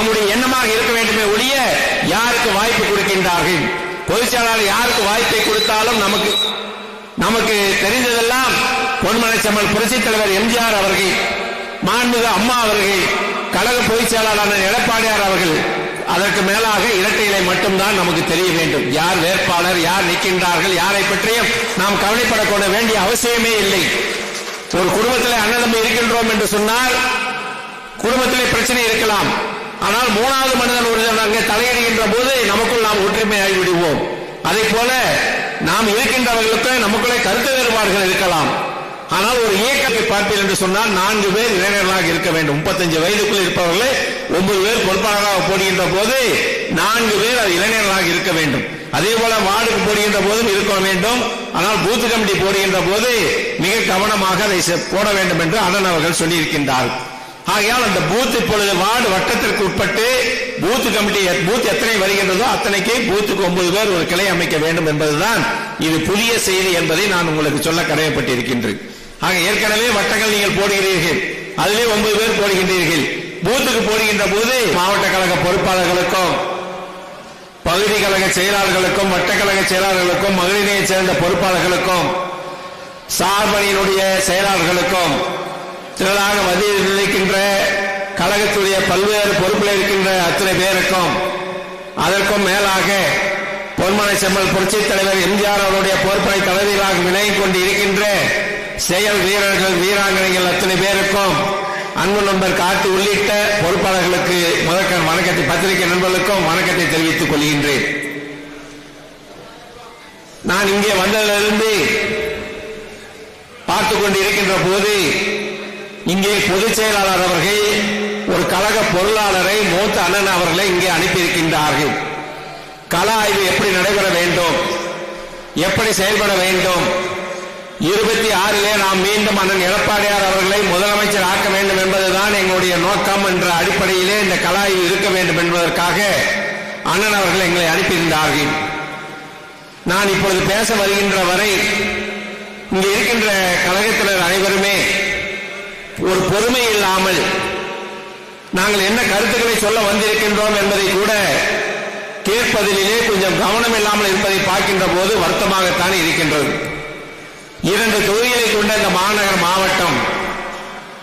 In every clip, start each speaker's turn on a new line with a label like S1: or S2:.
S1: நம்முடைய எண்ணமாக இருக்க வேண்டுமே ஒழிய யாருக்கு வாய்ப்பு கொடுக்கின்றார்கள். பொதுச் செயலாளர் யாருக்கு வாய்ப்பை கொடுத்தாலும் நமக்கு தெரிந்ததெல்லாம் பொன்மலை செம்மல் புரட்சித் தலைவர் எம்ஜிஆர் அவர்கள், மாண்புமிகு அம்மா அவர்கள், கழக பொதுச் செயலாளர் எடப்பாடியார் அவர்கள், அதற்கு மேலாக இரட்டை இலை மட்டும்தான் நமக்கு தெரிய வேண்டும். யார் வேட்பாளர், யார் நிற்கின்றார்கள், யாரை பற்றியும் நாம் கவலைப்பட வேண்டிய அவசியமே இல்லை. ஒரு குடும்பத்தில் அண்ணன் தம்பி இருக்கின்றோம் என்று சொன்னால் குடும்பத்திலே பிரச்சனை இருக்கலாம். ஆனால் மூணாவது மனிதன் ஒருவர் அங்கே தலையிடுகின்ற போது நமக்குள் நாம் ஒற்றுமையாகி விடுவோம். அதே போல நாம் இருக்கின்றவர்களுக்கு நமக்குள்ளே கருத்து வேறுபாடுகள் இருக்கலாம். ஆனால் ஒரு இயக்கத்தை பார்ப்பீர்கள் என்று சொன்னால் 4 பேர் இளைஞர்களாக இருக்க வேண்டும். 35 வயதுக்குள் இருப்பவர்களே 9 பேர் பொறுப்பாளராக போடுகின்ற போது 4 பேர் அது இளைஞர்களாக இருக்க வேண்டும். அதே போல வார்டுக்கு போடுகின்ற போதும் இருக்க வேண்டும். ஆனால் பூத் கமிட்டி போடுகின்ற போது மிக கவனமாக அதை போட வேண்டும் என்று அண்ணன் அவர்கள் சொல்லியிருக்கின்றார். ஆகையால் அந்த பூத் இப்பொழுது வார்டு வட்டத்திற்கு உட்பட்டு பூத் கமிட்டி பூத் எத்தனை வருகின்றதோ அத்தனைக்கு பூத்துக்கு 9 பேர் ஒரு கிளை அமைக்க வேண்டும் என்பதுதான் இது புதிய செய்தி என்பதை நான் உங்களுக்கு சொல்ல கடமைப்பட்டிருக்கின்றேன். ஆக ஏற்கனவே வட்டங்கள் நீங்கள் போடுகிறீர்கள், அதிலே 9 பேர் போடுகின்றீர்கள். பூத்துக்கு போடுகின்ற போது மாவட்ட கழக பொறுப்பாளர்களுக்கும் பகுதி கழக செயலாளர்களுக்கும் வட்டக்கழக செயலாளர்களுக்கும் மகளிரைச் சேர்ந்த பொறுப்பாளர்களுக்கும் சார்பணியினுடைய செயலாளர்களுக்கும் திரளாக மத்தியில் நிலைக்கின்ற கழகத்துடைய பல்வேறு பொறுப்பில் இருக்கின்ற அத்தனை பேருக்கும் அதற்கும் மேலாக பொன்மலை செம்மல் புரட்சித் தலைவர் எம்ஜிஆர் அவருடைய பொறுப்பை தலைவர்களாக விலகிக் கொண்டு இருக்கின்ற செயல் வீரர்கள் வீராங்கனைகள் அத்தனை பேருக்கும் அன்பு நண்பர் காத்து உள்ளிட்ட பொறுப்பாளர்களுக்கு முதற்க வணக்கத்தை, பத்திரிகை நண்பர்களுக்கும் வணக்கத்தை தெரிவித்துக் கொள்கின்றேன். நான் இங்கே வந்ததிலிருந்து பார்த்துக் கொண்டு இருக்கின்ற போது இங்கே பொதுச் செயலாளர் அவர்கள் ஒரு கழக பொருளாளரை மூத்த அண்ணன் அவர்களை இங்கே அனுப்பியிருக்கின்றார்கள். கள ஆய்வு எப்படி நடைபெற வேண்டும், எப்படி செயல்பட வேண்டும், 26 நாம் மீண்டும் அண்ணன் எடப்பாடியார் அவர்களை முதலமைச்சர் ஆக்க வேண்டும் என்பதுதான் எங்களுடைய நோக்கம் என்ற அடிப்படையிலே இந்த கள ஆய்வு இருக்க வேண்டும் என்பதற்காக அண்ணன் அவர்கள் எங்களை அனுப்பியிருந்தார்கள். நான் இப்பொழுது பேச வருகின்ற வரை இங்கே இருக்கின்ற கழகத்தினர் அனைவருமே ஒரு பொறுமை இல்லாமல் நாங்கள் என்ன கருத்துக்களை சொல்ல வந்திருக்கின்றோம் என்பதை கூட கேட்பதிலே கொஞ்சம் கவனம் இல்லாமல் இருப்பதை பார்க்கின்ற போது வருத்தமாகத்தான் இருக்கின்றது. 2 தொகுதிகளை கொண்ட இந்த மாநகர மாவட்டம்,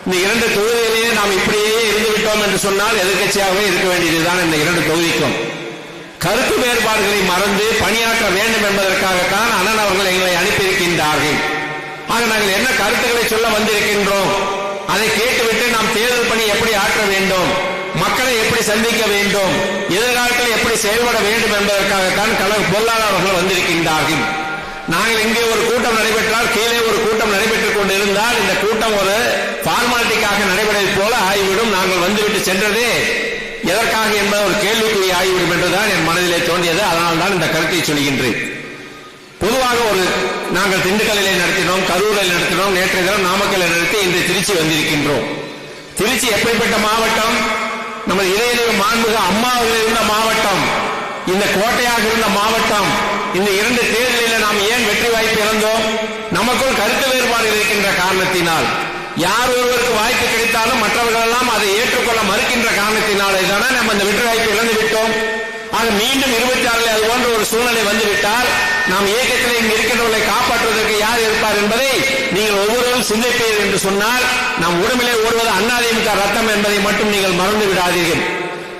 S1: இந்த 2 தொகுதிகளிலே நாம் இப்படியே இருந்துவிட்டோம் என்று சொன்னால் எதிர்க்கட்சியாகவே இருக்க வேண்டியதுதான். இந்த 2 தொகுதிக்கும் கருத்து வேறுபாடுகளை மறந்து பணியாற்ற வேண்டும் என்பதற்காகத்தான் அண்ணன் அவர்கள் எங்களை அனுப்பியிருக்கின்றார்கள். ஆக நாங்கள் என்ன கருத்துக்களை சொல்ல வந்திருக்கின்றோம், அதை கேட்டுவிட்டு நாம் தேர்தல் பணி எப்படி ஆற்ற வேண்டும், மக்களை எப்படி சந்திக்க வேண்டும், எதிர்காலத்தில் எப்படி செயல்பட வேண்டும் என்பதற்காகத்தான் கழக பொருளாளர்கள் வந்திருக்கின்றார்கள். நாங்கள் இங்கே ஒரு கூட்டம் நடைபெற்றால் கீழே ஒரு கூட்டம் நடைபெற்றுக் கொண்டிருந்தால் இந்த கூட்டம் ஒரு ஃபார்மாலிட்டிக்காக நடைபெறுவது போல ஆகிவிடும். நாங்கள் வந்துவிட்டு சென்றதே எதற்காக என்பது ஒரு கேள்விக்குறி ஆகிவிடும் என்றுதான் என் மனதிலே தோன்றியது. அதனால் தான் இந்த கருத்தை சொல்கின்றேன். பொதுவாக நாங்கள் திண்டுக்கல்லிலே நடத்தினோம், கரூரில் நடத்தினோம், நேற்றைய தினம் நாமக்கல்லில் நடத்தி இன்று திருச்சி வந்திருக்கின்றோம். திருச்சி எப்படிப்பட்ட மாவட்டம், நமது இதய மாண்புமிகு அம்மா அவர்கள் இருந்த மாவட்டம், இந்த கோட்டையாக இருந்த மாவட்டம். இந்த 2 தேர்தலில் நாம் ஏன் வெற்றி வாய்ப்பு இழந்தோம்? நமக்குள் கருத்து வேறுபாடு இருக்கின்ற காரணத்தினால், யார் ஒருவருக்கு வாய்ப்பு கிடைத்தாலும் மற்றவர்கள் எல்லாம் அதை ஏற்றுக்கொள்ள மறுக்கின்ற காரணத்தினாலே தானே நம்ம அந்த வெற்றி வாய்ப்பு இழந்து விட்டோம். ஆக மீண்டும் 26 அது போன்ற ஒரு சூழ்நிலை வந்துவிட்டால் நாம் இயக்கத்தில் இங்கு இருக்கின்றவர்களை காப்பாற்றுவதற்கு யார் இருப்பார் என்பதை நீங்கள் ஒவ்வொருவரும் சிந்திப்பீர்கள் என்று சொன்னால் நாம் உடம்பிலே ஓடுவது அதிமுக ரத்தம் என்பதை மட்டும் நீங்கள் மறந்து விடாதீர்கள்.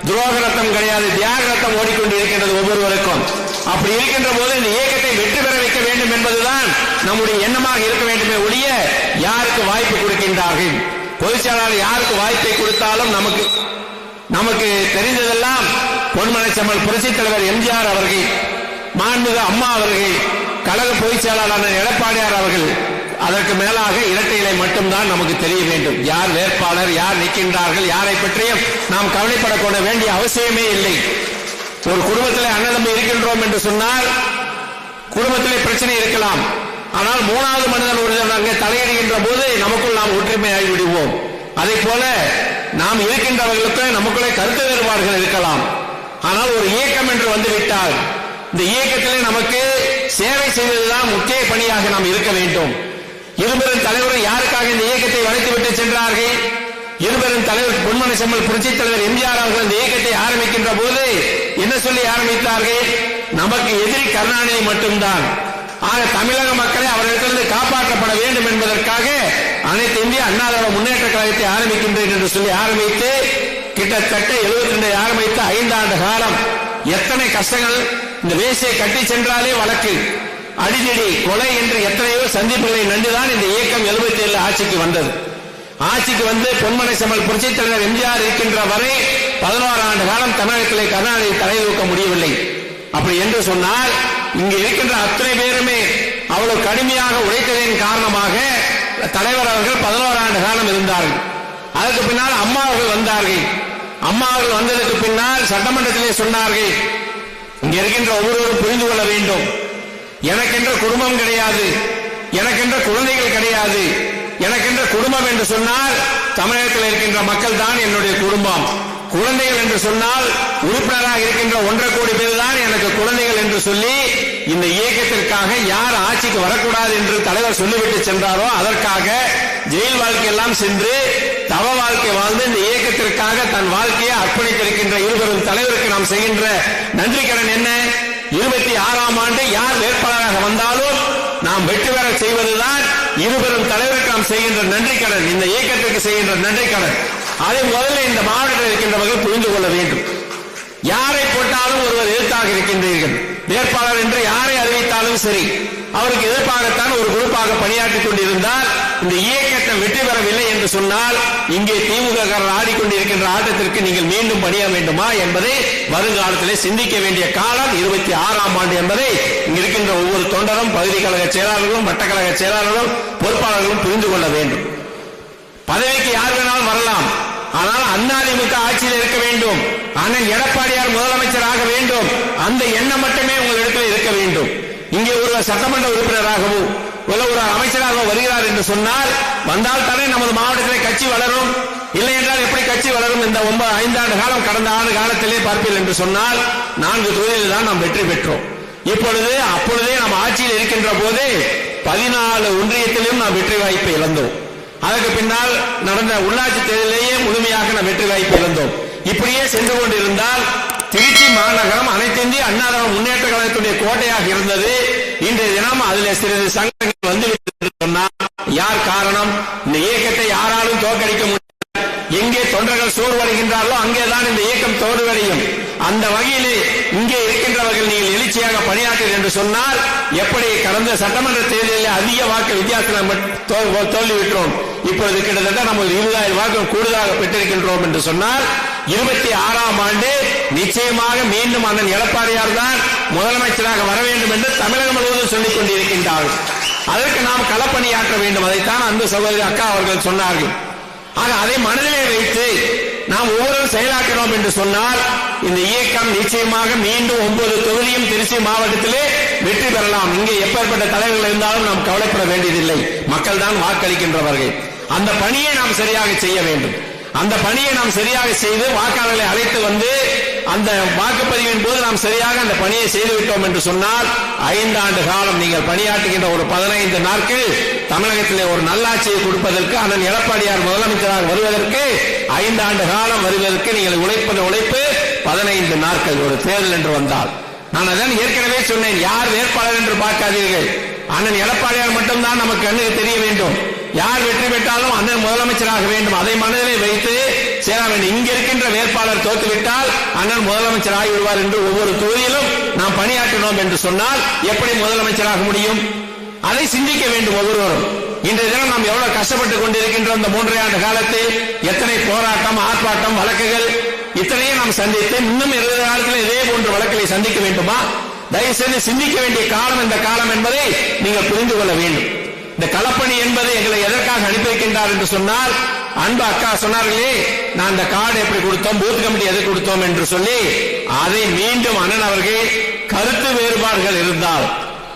S1: துரோக ரத்தம் கிடையாது, தியாக ரத்தம் ஓடிக்கொண்டு இருக்கின்றது ஒவ்வொருவருக்கும். அப்படி இருக்கின்ற போது இந்த இயக்கத்தை வெற்றி பெற வைக்க வேண்டும் என்பதுதான் நம்முடைய எண்ணமாக இருக்க வேண்டுமே ஒழிய யாருக்கு வாய்ப்பு கொடுக்கின்றார்கள். பொதுச் செயலாளர் யாருக்கு வாய்ப்பை கொடுத்தாலும் நமக்கு தெரிந்ததெல்லாம் பொன்மலை செம்மல் புரட்சித் தலைவர் எம்ஜிஆர் அவர்கள், மாண்புமிகு அம்மா அவர்கள், கழக பொதுச் செயலாளர் எடப்பாடியார் அவர்கள், அதற்கு மேலாக இரட்டை இலை மட்டும்தான் நமக்கு தெரிய வேண்டும். யார் வேட்பாளர், யார் நிற்கின்றார்கள், யாரை பற்றியும் நாம் கவலைப்பட வேண்டிய அவசியமே இல்லை. ஒரு குடும்பத்தில் அண்ணன் தம்பி இருக்கின்றோம் என்று சொன்னால் குடும்பத்திலே பிரச்சனை இருக்கலாம். ஆனால் மூணாவது மனிதன் ஒருவர் அங்கே தலையிடுகின்ற போது நமக்குள் நாம் ஒற்றுமையாகி விடுவோம். அதே போல நாம் இருக்கின்றவர்களுக்கு நமக்குள்ளே கருத்து வேறுபாடுகள் இருக்கலாம். ஆனால் ஒரு இயக்கம் என்று வந்துவிட்டால் இந்த இயக்கத்திலே நமக்கு சேவை செய்வதுதான் முக்கிய பணியாக நாம் இருக்க வேண்டும். இருவரும் தலைவர்கள் யாருக்காக இந்த இயக்கத்தை வளைத்துவிட்டு சென்றார்கள்? இருவரும் தலைவர் பொன்மனை செம்மல் புரட்சி தலைவர் எம்ஜிஆர் அவர்கள் இந்த இயக்கத்தை ஆரம்பிக்கின்ற போது என்ன சொல்லி ஆரம்பித்தார்கள்? நமக்கு எதிரி கருணாநிதி மட்டும்தான். ஆக தமிழக மக்களை அவர்களிடத்திலிருந்து காப்பாற்றப்பட வேண்டும் என்பதற்காக அனைத்து இந்திய அண்ணா திராவிட முன்னேற்ற கழகத்தை ஆரம்பிக்கின்றேன் என்று சொல்லி ஆரம்பித்து கிட்டத்தட்ட 72 ஆரம்பித்து 5 ஆண்டு காலம் எத்தனை கஷ்டங்கள். இந்த வேசியை கட்டி சென்றாலே வழக்கு, அடிதடி, கொலை என்று எத்தனையோ சந்திப்புகளை நன்றுதான் இந்த இயக்கம் 77 ஆட்சிக்கு வந்தது. ஆட்சிக்கு வந்து பொன்மனை செம்மல் புரட்சி தலைவர் எம்ஜிஆர் இருக்கின்ற வரை 11 ஆண்டு காலம் தமிழகத்திலே கருணாநிதி தலை தூக்க முடியவில்லை. அப்படி என்று சொன்னால் இங்கு இருக்கின்ற அத்தனை பேருமே அவ்வளவு கடுமையாக உழைத்ததின் காரணமாக தலைவர் அவர்கள் 11 ஆண்டு காலம் இருந்தார்கள். அதற்கு பின்னால் அம்மா அவர்கள் வந்தார்கள். அம்மா அவர்கள் வந்ததற்கு பின்னால் சட்டமன்றத்திலே சொன்னார்கள், இங்க இருக்கின்ற ஒவ்வொருவரும் புரிந்து கொள்ள வேண்டும், எனக்கென்ற குடும்பம் கிடையாது, எனக்கென்ற குழந்தைகள் கிடையாது. எனக்கென்ற குடும்பம் என்று சொன்னால் தமிழகத்தில் இருக்கின்ற மக்கள் தான் என்னுடைய குடும்பம். குழந்தைகள் என்று சொன்னால் உறுப்பினராக இருக்கின்ற 1.5 கோடி பேர் தான் எனக்கு குழந்தைகள் என்று சொல்லி இந்த இயக்கத்திற்காக யார் ஆட்சிக்கு வரக்கூடாது என்று தலைவர் சொல்லிவிட்டு சென்றாரோ அதற்காக ஜெயில் வாழ்க்கை எல்லாம் சென்று தவ வாழ்க்கை வாழ்ந்து இந்த இயக்கத்திற்காக தன் வாழ்க்கையை அர்ப்பணித்திருக்கின்ற இருவரும் தலைவருக்கு நாம் செய்கின்ற நன்றி கடன் என்ன? 26ஆம் ஆண்டு யார் வேட்பாளராக வந்தாலும் நாம் வெற்றி பெற செய்வதுதான் இருவரும் தலைவருக்கு நாம் செய்கின்ற நன்றி கடன், இந்த இயக்கத்திற்கு செய்கின்ற நன்றி கடன். அதை முதல்ல இந்த மாவட்டத்தில் இருக்கின்றவர்கள் புரிந்து கொள்ள வேண்டும். யாரை போட்டாலும் ஒருவர் எதிர்த்தாக இருக்கின்றீர்கள். வேட்பாளர் என்று யாரை அறிவித்தாலும் சரி, அவருக்கு எதிர்ப்பாகத்தான் ஒரு குரூப்பாக பணியாற்றிக் கொண்டிருந்தால் இந்த இயக்கத்தை வெற்றி பெறவில்லை என்று சொன்னால் இங்கே திமுக ஆடிக்கொண்டிருக்கின்ற ஆட்டத்திற்கு நீங்கள் மீண்டும் பணிய வேண்டுமா என்பதை வருங்காலத்திலே சிந்திக்க வேண்டிய காலம் 26ஆம் ஆண்டு என்பதை இங்க இருக்கின்ற ஒவ்வொரு தொண்டரும், பகுதி கழக செயலாளர்களும், வட்டக்கழக செயலாளர்களும், பொறுப்பாளர்களும் புரிந்து கொள்ள வேண்டும். பதவிக்கு யார் வேணாலும் வரலாம், ஆனால் அதிமுக ஆட்சியில் இருக்க வேண்டும், அண்ணன் எடப்பாடியார் முதலமைச்சராக வேண்டும், அந்த எண்ணம் மட்டுமே உங்களிடத்தில் இருக்க வேண்டும். இங்கே ஒரு சட்டமன்ற உறுப்பினராகவோ ஒரு அமைச்சராக வருகிறார் என்று சொன்னால் வந்தால் தானே நமது மாவட்டத்திலே கட்சி வளரும். இல்லை என்றால் எப்படி கட்சி வளரும்? இந்த 5 ஆண்டு காலம் கடந்த ஆண்டு காலத்திலே பார்ப்பீர்கள் என்று சொன்னால் 4 தொகுதியில் தான் நாம் வெற்றி பெற்றோம். அப்பொழுதே நாம் ஆட்சியில் இருக்கின்ற போது 14 ஒன்றியத்திலும் நாம் வெற்றி வாய்ப்பை இழந்தோம். அதற்கு பின்னால் நடந்த உள்ளாட்சி தேர்தலிலேயே முழுமையாக நாம் வெற்றி வாய்ப்பு இழந்தோம். இப்படியே சென்று கொண்டிருந்தால் திருச்சி மாநகரம் அனைத்து இந்திய அண்ணா திராவிட முன்னேற்ற கழகத்துடைய கோட்டையாக இருந்தது. இன்றைய தினம் அதில் சிறிது சங்கங்கள் வந்துவிட்டது சொன்னால் யார் காரணம்? இந்த இயக்கத்தை யாராலும் தோற்கடிக்க முடியாது. எங்கே தொண்டர்கள் சோர்வடைகின்றார்களோ அங்கேதான் இந்த இயக்கம் தோல்வியடையும். அந்த வகையிலே இங்கே இருக்கின்றவர்கள் நீங்கள் எழுச்சியாக பணியாற்றீர்கள் என்று சொன்னால் எப்படி கடந்த சட்டமன்ற தேர்தலில் அதிக வாக்கு வித்தியாசத்தில் தோல்விவிட்டோம். இப்பொழுது கிட்டத்தட்ட நம்ம 20,000 வாக்கு கூடுதலாக பெற்றிருக்கின்றோம் என்று சொன்னால் 26ஆம் ஆண்டு நிச்சயமாக மீண்டும் அண்ணன் எடப்பாடியார் தான் முதலமைச்சராக வர வேண்டும் என்று தமிழகம் முழுவதும் சொல்லிக் கொண்டிருக்கின்றார்கள். அதற்கு நாம் களப்பணியாற்ற வேண்டும். அதைத்தான் அன்பு சகோதரி அக்கா அவர்கள் சொன்னார்கள். ஆக அதை மனதிலே வைத்து நாம் ஒவ்வொருவரும் செயலாக்கிறோம் என்று சொன்னால் இந்த இயக்கம் நிச்சயமாக மீண்டும் 9 தொகுதியும் திருச்சி மாவட்டத்திலே வெற்றி பெறலாம். இங்கே எப்பேற்பட்ட தலைவர்கள் இருந்தாலும் நாம் கவலைப்பட வேண்டியதில்லை. மக்கள் தான் வாக்களிக்கின்றவர்கள். அந்த பணியை நாம் சரியாக செய்ய வேண்டும். அந்த பணியை நாம் சரியாக செய்து வாக்காளர்களை அழைத்து வந்து அந்த வாக்குப்பதிவின் போது நாம் சரியாக அந்த பணியை செய்துவிட்டோம் என்று சொன்னால் 5 ஆண்டு காலம் நீங்கள் பணியாற்றுகின்ற ஒரு 15 நாட்கள் தமிழகத்திலே ஒரு நல்லாட்சியை கொடுப்பதற்கு அண்ணன் எடப்பாடியார் முதலமைச்சராக வருவதற்கு 5 ஆண்டு காலம் வருவதற்கு நீங்கள் உழைப்பது உழைப்பு 15 நாட்கள் ஒரு தேர்தல் என்று வந்தால். நான் அதான் ஏற்கனவே சொன்னேன், யார் வேட்பாளர் என்று பார்க்காதீர்கள். அண்ணன் எடப்பாடியார் மட்டும்தான் நமக்கு கண்ணுக்கு தெரிய வேண்டும். யார் வெற்றி பெற்றாலும் அண்ணன் முதலமைச்சராக வேண்டும். அதை மனதிலே வைத்து சேர வேண்டும். இங்க இருக்கின்ற வேட்பாளர் தோற்றுவிட்டால் அண்ணன் முதலமைச்சர் ஆகிவிடுவார் என்று ஒவ்வொரு தொகுதியிலும் நாம் பணியாற்றினோம் என்று சொன்னால் எப்படி முதலமைச்சராக முடியும்? அதை சிந்திக்க வேண்டும் ஒவ்வொருவரும். இன்றைய தினம் நாம் எவ்வளவு கஷ்டப்பட்டுக் கொண்டிருக்கின்ற இந்த 3 ஆண்டு காலத்தில் எத்தனை போராட்டம், ஆர்ப்பாட்டம், வழக்குகள் இத்தனையும் நாம் சந்தித்து இன்னும் 20 காலத்தில் இதே போன்ற வழக்குகளை சந்திக்க வேண்டுமா? தயவு செய்து சிந்திக்க வேண்டிய காலம் இந்த காலம் என்பதை நீங்கள் புரிந்து கொள்ள வேண்டும். இந்த களப்பணி என்பது எங்களை எதற்காக அனுப்பியிருக்கின்றார் என்று சொன்னால், அன்பு அக்கா சொன்னார்களே, நான் இந்த கார்டு எப்படி கொடுத்தோம், பூத் கமிட்டி எதை கொடுத்தோம் என்று சொல்லி அதை மீண்டும் அண்ணன் அவர்கள் கருத்து வேறுபாடுகள் இருந்தால்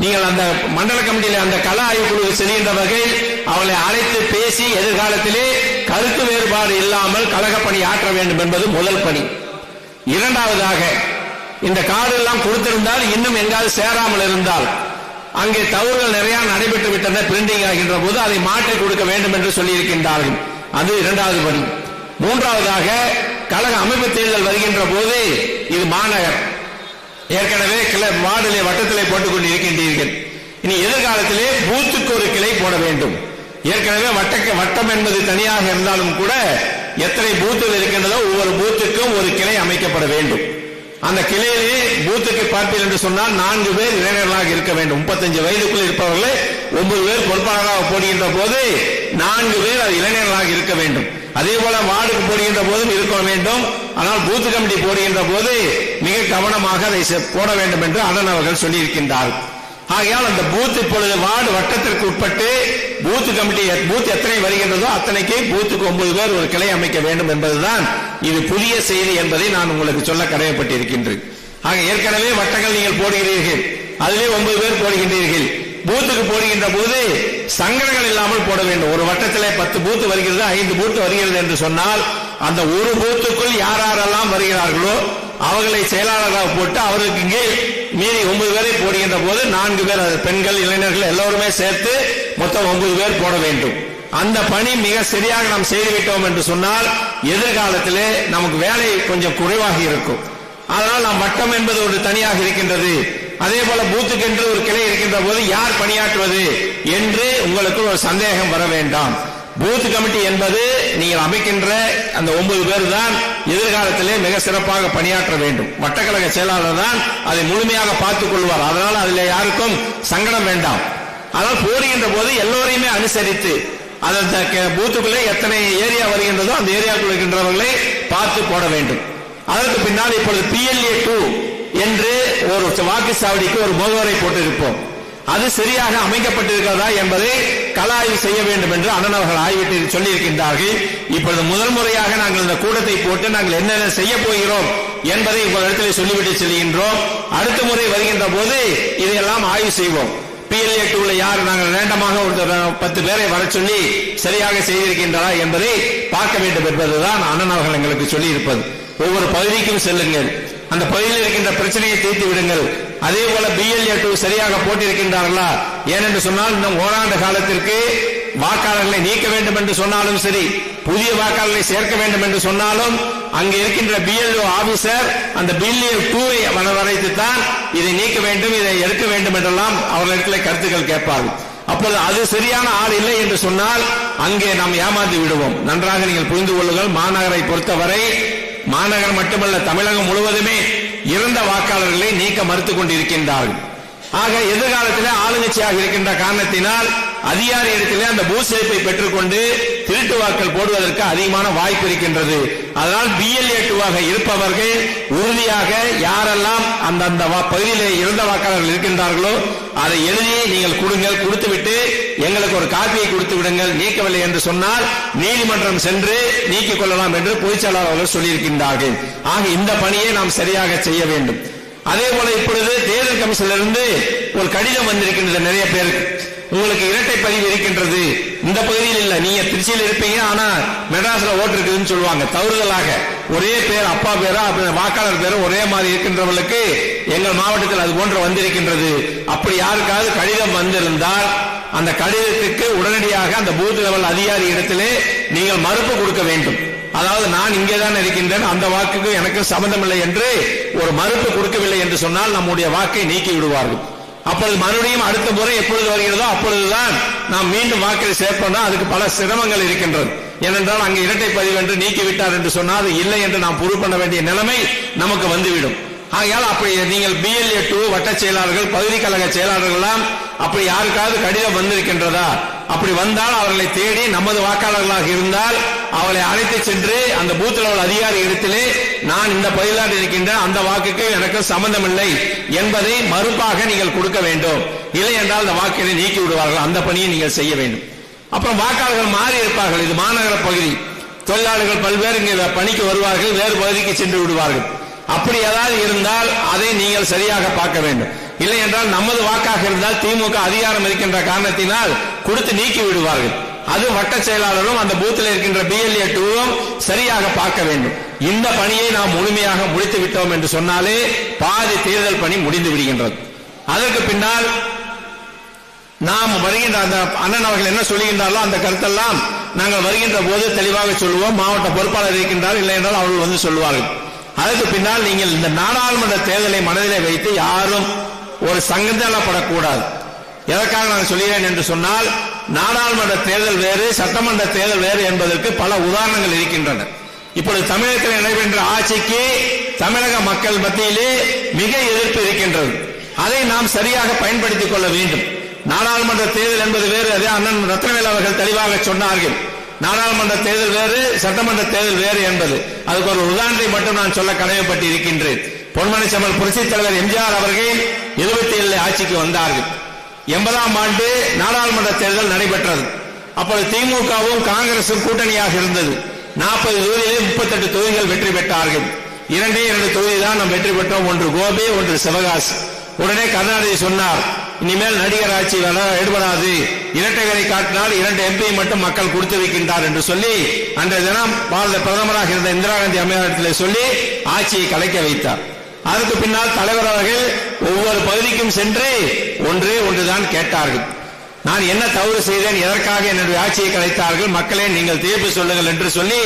S1: நீங்கள் அந்த மண்டல கமிட்டியில் அந்த கள ஆய்வு குழு செல்கின்றவர்கள் அவளை அழைத்து பேசி எதிர்காலத்திலே கருத்து வேறுபாடு இல்லாமல் கழக பணி ஆற்ற வேண்டும் என்பது முதல் பணி. இரண்டாவதாக இந்த கார்டு எல்லாம் கொடுத்திருந்தால் இன்னும் எங்காவது சேராமல் இருந்தால் அங்கே தவறுகள் நிறைய நடைபெற்று விட்டன, பிரிண்டிங் ஆகின்ற போது அதை மாற்றி கொடுக்க வேண்டும் என்று சொல்லி இருக்கின்றார்கள். அது இரண்டாவது பணி. மூன்றாவதாக கழக அமைப்பு தேர்தல் வருகின்ற போது இது மாநகர் ஏற்கனவே வார்டிலே வட்டத்திலே போட்டுக் கொண்டு இருக்கின்றீர்கள். இனி எதிர்காலத்திலே பூத்துக்கு ஒரு கிளை போட வேண்டும். ஏற்கனவே வட்டம் என்பது தனியாக இருந்தாலும் கூட எத்தனை பூத்துகள் இருக்கின்றதோ ஒவ்வொரு பூத்துக்கும் ஒரு கிளை அமைக்கப்பட வேண்டும். அந்த கிளையிலே பூத்துக்கு பார்ப்பீர்கள் என்று சொன்னால் 4 பேர் இளைஞர்களாக இருக்க வேண்டும். 35 வயதுக்குள் இருப்பவர்களே 9 பேர் பொறுப்பாளராக போடுகின்ற போது 4 பேர் அது இளைஞர்களாக இருக்க வேண்டும். அதே போல வார்டுக்கு போடுகின்ற போதும் இருக்க வேண்டும். ஆனால் பூத்து கமிட்டி போடுகின்ற போது மிக கவனமாக அதை போட வேண்டும் என்று அண்ணன் அவர்கள் சொல்லியிருக்கின்றார். ஆகையால் அந்த பூத் இப்பொழுது வார்டு வட்டத்திற்கு உட்பட்டு பூத் கமிட்டி பூத் எத்தனை வருகின்றதோ அத்தனைக்கு பூத்துக்கு 9 பேர் ஒரு கிளை அமைக்க வேண்டும் என்பதுதான் இது புதிய செய்தி என்பதை நான் உங்களுக்கு சொல்ல கடமைப்பட்டிருக்கின்றேன். ஆக ஏற்கனவே வட்டங்கள் நீங்கள் போடுகிறீர்கள், அதிலே 9 பேர் போடுகின்றீர்கள். பூத்துக்கு போடுகின்ற போது சங்கடங்கள் இல்லாமல் போட வேண்டும். ஒரு வட்டத்திலே 10 பூத்து வருகிறது, 5 பூத்து வருகிறது என்று சொன்னால் அந்த ஒரு பூத்துக்குள் யாரெல்லாம் வருகிறார்களோ அவர்களை செயலாளராக போட்டு அவருக்கு இங்கே மீறி 9 பேரை போடுகின்ற போது 4 பேர் பெண்கள் இளைஞர்கள் எல்லோருமே சேர்த்து மொத்தம் 9 பேர் போட வேண்டும். அந்த பணி மிக சரியாக நாம் செய்துவிட்டோம் என்று சொன்னால் எதிர்காலத்திலே நமக்கு வேலை கொஞ்சம் குறைவாக இருக்கும். அதனால் நாம் வட்டம் என்பது ஒரு தனியாக இருக்கின்றது. அதே போல பூத்துக்கு என்று ஒரு கிளை இருக்கின்ற போது யார் பணியாற்றுவது என்று உங்களுக்கு ஒரு சந்தேகம் வர வேண்டாம். பூத் கமிட்டி என்பது நீங்கள் அமைக்கின்ற அந்த 9 பேர் தான் எதிர்காலத்திலே மிக சிறப்பாக பணியாற்ற வேண்டும். வட்டக்கழக செயலாளர் தான் அதை முழுமையாக பார்த்துக் கொள்வார். அதனால் அதில் யாருக்கும் சங்கடம் வேண்டாம். ஆனால் போடுகின்ற போது எல்லோரையுமே அனுசரித்து அந்த பூத்துக்குள்ளே எத்தனை ஏரியா வருகின்றதோ அந்த ஏரியாவுக்குள் இருக்கின்றவர்களை பார்த்து போட வேண்டும். அதற்கு பின்னால் இப்பொழுது PLA 2 என்று ஒரு வாக்குச்சாவடிக்கு ஒரு முகவரை போட்டிருப்போம். அது சரியாக அமைக்கப்பட்டிருக்கிறதா என்பதை கள ஆய்வு செய்ய வேண்டும் என்று அண்ணன் அவர்கள் ஆய்விட்டு சொல்லியிருக்கின்றார்கள். இப்பொழுது முதல் முறையாக நாங்கள் இந்த கூட்டத்தை போட்டு நாங்கள் என்னென்ன செய்ய போகிறோம் என்பதை உங்களிடத்தில் சொல்லிவிட்டு செல்கின்றோம். அடுத்த முறை வருகின்ற போது இதையெல்லாம் ஆய்வு செய்வோம். PLA 2 யார் நாங்கள் ரேண்டமாக ஒரு 10 பேரை வர சொல்லி சரியாக செய்திருக்கின்றதா என்பதை பார்க்க வேண்டும் என்பதுதான் அண்ணன் அவர்கள் எங்களுக்கு சொல்லி இருப்பது. ஒவ்வொரு பகுதிக்கும் செல்லுங்கள், அந்த பகுதியில் இருக்கின்ற பிரச்சனையை தீர்த்து விடுங்கள். அதே போல BLA 2 சரியாக போட்டிருக்கின்றார்களா? ஏனென்று சொன்னால் இன்னும் ஓராண்டு காலத்திற்கு வாக்காளர்களை நீக்க வேண்டும் என்று சொன்னாலும் சரி, புதிய வாக்காளர்களை சேர்க்க வேண்டும் என்று சொன்னாலும் அங்கே இருக்கின்ற BLO ஆபீசர் அந்த BLA 2 வரவழைத்துத்தான் இதை நீக்க வேண்டும், இதை எடுக்க வேண்டும் என்றெல்லாம் அவர்களிடத்தில் கருத்துக்கள் கேட்பார்கள். அப்பொழுது அது சரியான ஆள் இல்லை என்று சொன்னால் அங்கே நாம் ஏமாந்து விடுவோம். நன்றாக நீங்கள் புரிந்து கொள்ளுங்கள். மாநகரை பொறுத்தவரை மாநகர் மட்டுமல்ல தமிழகம் முழுவதுமே இறந்த வாக்காளர்களை நீக்க மறுத்துக் கொண்டிருக்கின்றார்கள். ஆக எதிர்காலத்தில் ஆளுங்கட்சியாக இருக்கின்ற காரணத்தினால் அதிகாரி இடத்திலே அந்த பூசேப்பை பெற்றுக்கொண்டு திருட்டு வாக்கள் போடுவதற்கு அதிகமான வாய்ப்பு இருக்கின்றது. அதனால் BLA 2 இருப்பவர்கள் உறுதியாக யாரெல்லாம் அந்த பகுதியிலே இறந்த வாக்காளர்கள் இருக்கின்றார்களோ அதை எழுதி நீங்கள் கொடுங்கள், கொடுத்துவிட்டு எங்களுக்கு ஒரு காப்பியை கொடுத்து விடுங்கள். நீக்கவில்லை என்று சொன்னால் நீதிமன்றம் சென்று நீக்கிக் கொள்ளலாம் என்று பொதுச் செயலாளர் அவர்கள் சொல்லியிருக்கின்றார்கள். ஆக இந்த பணியை நாம் சரியாக செய்ய வேண்டும். அதே போல இப்பொழுது தேர்தல் கமிஷனிலிருந்து ஒரு கடிதம் வந்திருக்கின்றது. நிறைய பேருக்கு உங்களுக்கு இரட்டை பதிவு இருக்கின்றது, இந்த பகுதியில் இல்ல, நீங்க திருச்சியில் இருப்பீங்க ஆனா மெட்ராஸ்ல ஓட்டு இருக்குதுன்னு சொல்லுவாங்க. தவறுதலாக ஒரே பேர் அப்பா பேரா வாக்காளர் பேரும் ஒரே மாதிரி இருக்கின்றவர்களுக்கு எங்கள் மாவட்டத்தில் அது போன்று வந்திருக்கின்றது. அப்படி யாருக்காவது கடிதம் வந்திருந்தால் அந்த கடிதத்துக்கு உடனடியாக அந்த பூத் லெவல் அதிகாரி இடத்திலே நீங்கள் மறுப்பு கொடுக்க வேண்டும். அதாவது நான் இங்கேதான் இருக்கின்றேன், அந்த வாக்குக்கு எனக்கு சம்பந்தமில்லை என்று ஒரு மறுப்பு கொடுக்கவில்லை என்று சொன்னால் நம்முடைய வாக்கை நீக்கி விடுவார்கள். அப்பொழுது மறுபடியும் அடுத்த முறை எப்பொழுது வருகிறதோ அப்பொழுதுதான் நாம் மீண்டும் வாக்களை சேர்ப்போம். அதுக்கு பல சிரமங்கள் இருக்கின்றது. ஏனென்றால் அங்கு இரட்டை பதிவு என்று நீக்கிவிட்டார் என்று சொன்னால் அது இல்லை என்று நாம் ப்ரூவ் பண்ண வேண்டிய நிலைமை நமக்கு வந்துவிடும். ஆகையால் அப்படி நீங்கள் BLA 2 வட்ட செயலாளர்கள் பகுதி கழக செயலாளர்கள் எல்லாம் அப்படி யாருக்காவது கடிதம் வந்திருக்கின்றதா? அப்படி வந்தால் அவர்களை தேடி நமது வாக்காளர்களாக இருந்தால் அவளை அழைத்து சென்று அந்த பூத் லெவல் அதிகாரி இடத்திலே நான் இந்த பகுதியில் இருக்கின்றேன், அந்த வாக்குக்கு எனக்கு சம்பந்தமில்லை என்பதை மறுப்பாக நீங்கள் கொடுக்க வேண்டும். இல்லை என்றால் அந்த வாக்கினை நீக்கி விடுவார்கள். அந்த பணியை நீங்கள் செய்ய வேண்டும். அப்புறம் வாக்காளர்கள் மாறி இருப்பார்கள். இது மாநகர பகுதி, தொழிலாளர்கள் பல்வேறு இங்கே பணிக்கு வருவார்கள், வேறு பகுதிக்கு சென்று விடுவார்கள். அப்படி ஏதாவது இருந்தால் அதை நீங்கள் சரியாக பார்க்க வேண்டும். இல்லை என்றால் நமது வாக்காக இருந்தால் திமுக அதிகாரம் இருக்கின்ற காரணத்தினால் கொடுத்து நீக்கி விடுவார்கள். அது வட்ட செயலாளரும் அந்த பூத்தில் இருக்கின்ற BLA 2 சரியாக பார்க்க வேண்டும். இந்த பணியை நாம் முழுமையாக முடித்து விட்டோம் என்று சொன்னாலே பாதி தேர்தல் பணி முடிந்து விடுகின்றது. அதற்கு பின்னால் நாம் வருகின்ற அந்த அண்ணன் அவர்கள் என்ன சொல்லுகின்றார்களோ அந்த கருத்தெல்லாம் நாங்கள் வருகின்ற போது தெளிவாக சொல்லுவோம். மாவட்ட பொறுப்பாளர் இருக்கின்றார், இல்லை என்றால் அவர்கள் வந்து சொல்லுவார்கள். அதற்கு பின்னால் நீங்கள் இந்த நாடாளுமன்ற தேர்தலை மனதிலே வைத்து யாரும் ஒரு சங்கடப்படக்கூடாது. எதற்காக நான் சொல்கிறேன் என்று சொன்னால், நாடாளுமன்ற தேர்தல் வேறு, சட்டமன்ற தேர்தல் வேறு என்பதற்கு பல உதாரணங்கள் இருக்கின்றன. இப்பொழுது தமிழகத்தில் நடைபெற்ற ஆட்சிக்கு தமிழக மக்கள் மத்தியிலே மிக எதிர்ப்பு இருக்கின்றது. அதை நாம் சரியாக பயன்படுத்திக் கொள்ள வேண்டும். நாடாளுமன்ற தேர்தல் என்பது வேறு. அதே அண்ணன் ரத்னவேல் அவர்கள் தெளிவாக சொன்னார்கள், நாடாளுமன்ற தேர்தல் வேறு, சட்டமன்ற தேர்தல் வேறு என்பது. அதுக்கு ஒரு உதாரணத்தை மட்டும் நான் சொல்ல கடமைப்பட்டு இருக்கின்றேன். பொன்மனை செம்மல் புரட்சித் தலைவர் எம்ஜிஆர் அவர்கள் 77 ஆட்சிக்கு வந்தார்கள். 80ஆம் ஆண்டு நாடாளுமன்ற தேர்தல் நடைபெற்றது. அப்பொழுது திமுகவும் காங்கிரசும் கூட்டணியாக இருந்தது. 40 தொகுதியிலே 38 தொகுதிகள் வெற்றி பெற்றார்கள். 2 தொகுதி தான் நாம் வெற்றி பெற்றோம், ஒன்று கோபி, ஒன்று சிவகாசி. உடனே கருணாநிதி சொன்னார், இனிமேல் நடிகர் ஆட்சி ஈடுபடாது, இரட்டைகளை காட்டினால் 2 MP மட்டும் மக்கள் கொடுத்து வைக்கின்றார் என்று சொல்லி அன்றைய தினம் பாரத பிரதமராக இருந்த இந்திரா காந்தி அம்மையாரிடத்தில் சொல்லி ஆட்சியை கலைக்க வைத்தார். அதற்கு பின்னால் தலைவர் அவர்கள் ஒவ்வொரு பகுதிக்கும் சென்று ஒன்றுதான் கேட்டார்கள், நான் என்ன தவறு செய்தேன், எதற்காக என்னுடைய ஆட்சியை கலைத்தார்கள், மக்களே நீங்கள் தீர்ப்பு சொல்லுங்கள் என்று சொல்லி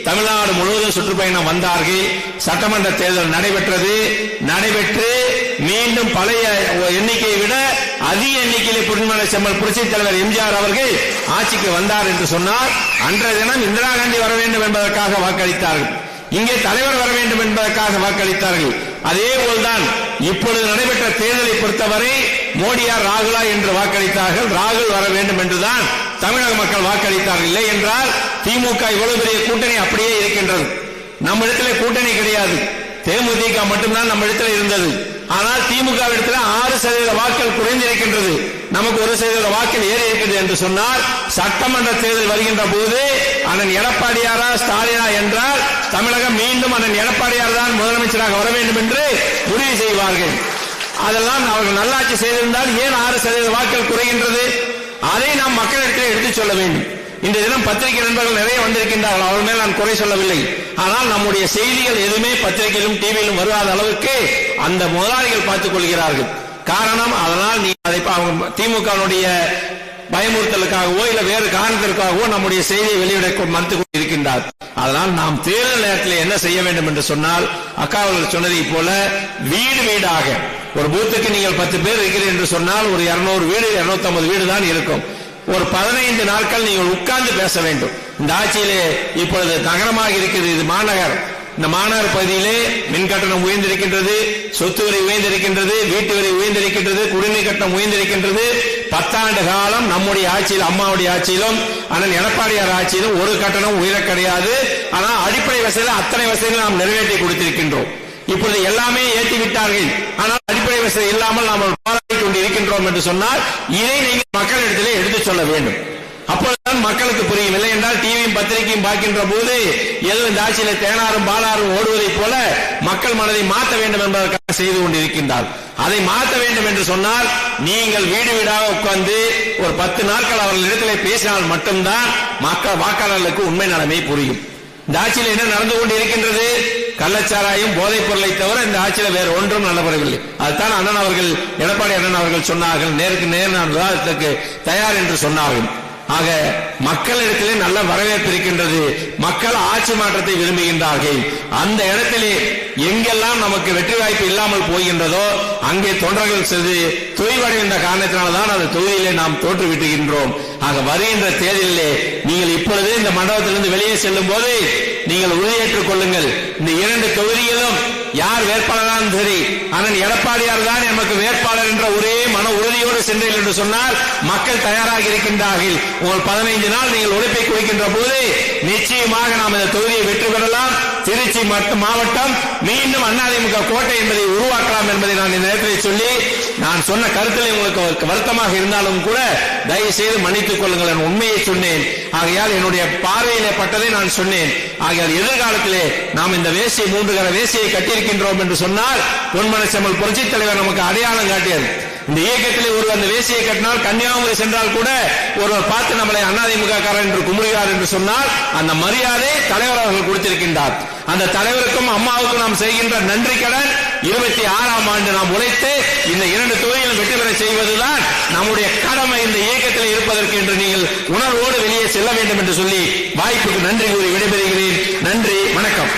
S1: தமிழ்நாடு முழுவதும் சுற்றுப்பயணம் வந்தார்கள். சட்டமன்ற தேர்தல் நடைபெற்று மீண்டும் பழைய எண்ணிக்கையை விட அதிக எண்ணிக்கையில் பொன்மனை செம்மல் புரட்சித் தலைவர் எம்ஜிஆர் அவர்கள் ஆட்சிக்கு வந்தார் என்று சொன்னார். அன்றைய தினம் இந்திரா காந்தி வர வேண்டும் என்பதற்காக வாக்களித்தார்கள், இங்கே தலைவர் வர வேண்டும் என்பதற்காக வாக்களித்தார்கள். அதே போல்தான் இப்பொழுது நடைபெற்ற தேர்தலை பொறுத்தவரை மோடியா ராகுலா என்று வாக்களித்தார்கள். ராகுல் வர வேண்டும் என்றுதான் தமிழக மக்கள் வாக்களித்தார்கள். இல்லை என்றால் திமுக இவ்வளவு பெரிய கூட்டணி அப்படியே இருக்கின்றது. நம்ம இடத்துல கூட்டணி கிடையாது, தேமுதிக மட்டும்தான் நம்ம இடத்துல இருந்தது. ஆனால் திமுக இடத்துல 6% வாக்கள் குறைந்திருக்கின்றது, நமக்கு 1% வாக்கில் ஏறி இருக்கிறது என்று சொன்னால், சட்டமன்ற தேர்தல் வருகின்ற போது அண்ணன் எடப்பாடியாரா ஸ்டாலினா என்றால் தமிழகம் மீண்டும் அண்ணன் எடப்பாடியார் தான் முதலமைச்சராக வர வேண்டும் என்று முடிவு செய்வார்கள். அதெல்லாம் அவர்கள் நல்லாட்சி செய்திருந்தால் ஏன் 6% வாக்கள் குறைகின்றது? அதை நாம் மக்களிடத்தில் எடுத்துச் சொல்ல வேண்டும். இந்த தினம் பத்திரிகை நண்பர்கள் நிறைய வந்திருக்கின்றார்கள், அவர்கள் மேல் நான் குறை சொல்லவில்லை. ஆனால் நம்முடைய செய்திகள் எதுவுமே பத்திரிகையிலும் டிவியிலும் வருவாத அளவுக்கு அந்த முதலாளிகள் பார்த்துக் கொள்கிறார்கள். காரணம், அதனால் நீ அதை திமுகவுடைய பயமுறுத்தலுக்காகவோ இல்ல வேறு காரணத்திற்காகவோ நம்முடைய செய்தியை வெளியிட மறுத்துக் கொண்டிருக்கின்றார். அதனால் நாம் தேர்தல் நேரத்தில் என்ன செய்ய வேண்டும் என்று சொன்னால், அக்கா அவர்கள் சொன்னதை போல வீடு வீடாக ஒரு பூத்துக்கு நீங்கள் 10 பேர் இருக்கிறீர்கள் என்று சொன்னால் ஒரு 200 வீடு 250 வீடு தான் இருக்கும். ஒரு 15 நாட்கள் நீங்கள் உட்கார்ந்து பேச வேண்டும். இந்த ஆட்சியிலே இப்பொழுது நகரமாக இருக்கிறது, இது மாநகர். இந்த மாநகர் பகுதியிலே மின் கட்டணம் உயர்ந்திருக்கின்றது, சொத்து வரி உயர்ந்திருக்கின்றது, வீட்டு வரி உயர்ந்திருக்கின்றது, குடிநீர் கட்டணம் உயர்ந்திருக்கின்றது. 10 ஆண்டு காலம் நம்முடைய ஆட்சியில், அம்மாவுடைய ஆட்சியிலும் அண்ணன் எடப்பாடியார் ஆட்சியிலும் ஒரு கட்டணம் உயர கிடையாது. ஆனால் அடிப்படை வசதியில் அத்தனை வசதிகள் நாம் நிறைவேற்றி கொடுத்திருக்கின்றோம். இப்பொழுது எல்லாமே ஏற்றி விட்டார்கள், ஆனால் அடிப்படை வசதி இல்லாமல் நாம் போராடி கொண்டு இருக்கின்றோம் என்று சொன்னால் இதை நீங்கள் மக்களிடத்திலே எடுத்துச் சொல்ல வேண்டும். அப்பொழுதுதான் மக்களுக்கு புரியும். இல்லை என்றால் டிவியும் பத்திரிகையும் பார்க்கின்ற போது ஏதோ இந்த ஆட்சியில தேனாரும் பாலாரும் ஓடுவதை போல மக்கள் மனதை மாற்ற வேண்டும் என்பதற்காக செய்து கொண்டிருக்கின்றார். அதை மாற்ற வேண்டும் என்று சொன்னால் நீங்கள் வீடு வீடாக உட்கார்ந்து ஒரு 10 நாட்கள் அவர்களிடத்திலே பேசினால் மட்டும்தான் மக்கள் வாக்காளர்களுக்கு உண்மை நிலைமை புரியும். இந்த ஆட்சியில் என்ன நடந்து கொண்டு இருக்கின்றது? கள்ளச்சாராயம், போதைப் பொருளை தவிர இந்த ஆட்சியில் வேறு ஒன்றும் நடைபெறவில்லை. அதுதான் அண்ணன் அவர்கள், எடப்பாடி அண்ணன் அவர்கள் சொன்னார்கள், நேருக்கு நேர் நான் விவாதத்துக்கு தயார் என்று சொன்னார்கள். ஆக மக்களிடத்திலே நல்ல வரவேற்பு இருக்கின்றது. மக்கள் ஆட்சி மாற்றத்தை விரும்புகின்றார்கள். அந்த இடத்திலே எங்கெல்லாம் நமக்கு வெற்றி வாய்ப்பு இல்லாமல் போகின்றதோ அங்கே தொண்டர்கள் செய்து தொய்வடைகின்ற காரணத்தினால்தான் அந்த தொகுதியிலே நாம் தோற்றுவிட்டுகின்றோம். ஆக வருகின்ற தேர்தலிலே நீங்கள் இப்பொழுது இந்த மண்டபத்திலிருந்து வெளியே செல்லும் போது நீங்கள் உறுதியேற்றுக் கொள்ளுங்கள், இந்த 2 தொகுதியிலும் யார் வேட்பாளராலும் சரி அண்ணன் எடப்பாடியார் தான் நமக்கு வேட்பாளர் என்ற ஒரே மன உறுதியோடு சென்றீர்கள் என்று சொன்னால் மக்கள் தயாராக இருக்கின்றார்கள். உங்கள் 15 நாள் நீங்கள் உழைப்பை குவிக்கின்ற போது நிச்சயமாக நாம் இந்த தொகுதியை வெற்றி பெறலாம். திருச்சி மாவட்டம் மீண்டும் அதிமுக கோட்டை என்பதை உருவாக்கலாம் என்பதை நான் இந்த நேரத்தில் சொல்லி, நான் சொன்ன கருத்தில் உங்களுக்கு வருத்தமாக இருந்தாலும் கூட தயவு செய்து மன்னித்துக் கொள்ளுங்கள், நான் உண்மையை சொன்னேன். ஆகையால் என்னுடைய பார்வையிலே பட்டதை நான் சொன்னேன். ஆகையால் எதிர்காலத்திலே நாம் இந்த வேசியை 3 கர வேசியை கட்டியிருக்கின்றோம் என்று சொன்னால் பொன்மனை செம்மல் புரட்சித் தலைவர் நமக்கு அடையாளம் காட்டியது. இந்த இயக்கத்திலே ஒரு அந்த வேசியை கட்டினால் கன்னியாகுமரி சென்றால் கூட ஒருவர் பார்த்து நம்மளை அதிமுக காரர் என்று குமுறுகிறார் என்று சொன்னால் அந்த மரியாதை தலைவர் அவர்கள் கொடுத்திருக்கின்றார். அந்த தலைவருக்கும் அம்மாவுக்கும் நாம் செய்கின்ற நன்றி கடன் 26ஆம் ஆண்டு நாம் உழைத்து இந்த 2 தொகுதிகளும் வெற்றி பெற செய்வதுதான் நம்முடைய கடமை. இந்த இயக்கத்தில் இருப்பதற்கு என்று நீங்கள் உணர்வோடு வெளியே செல்ல வேண்டும் என்று சொல்லி வாய்ப்புக்கு நன்றி கூறி விடைபெறுகிறேன். நன்றி, வணக்கம்.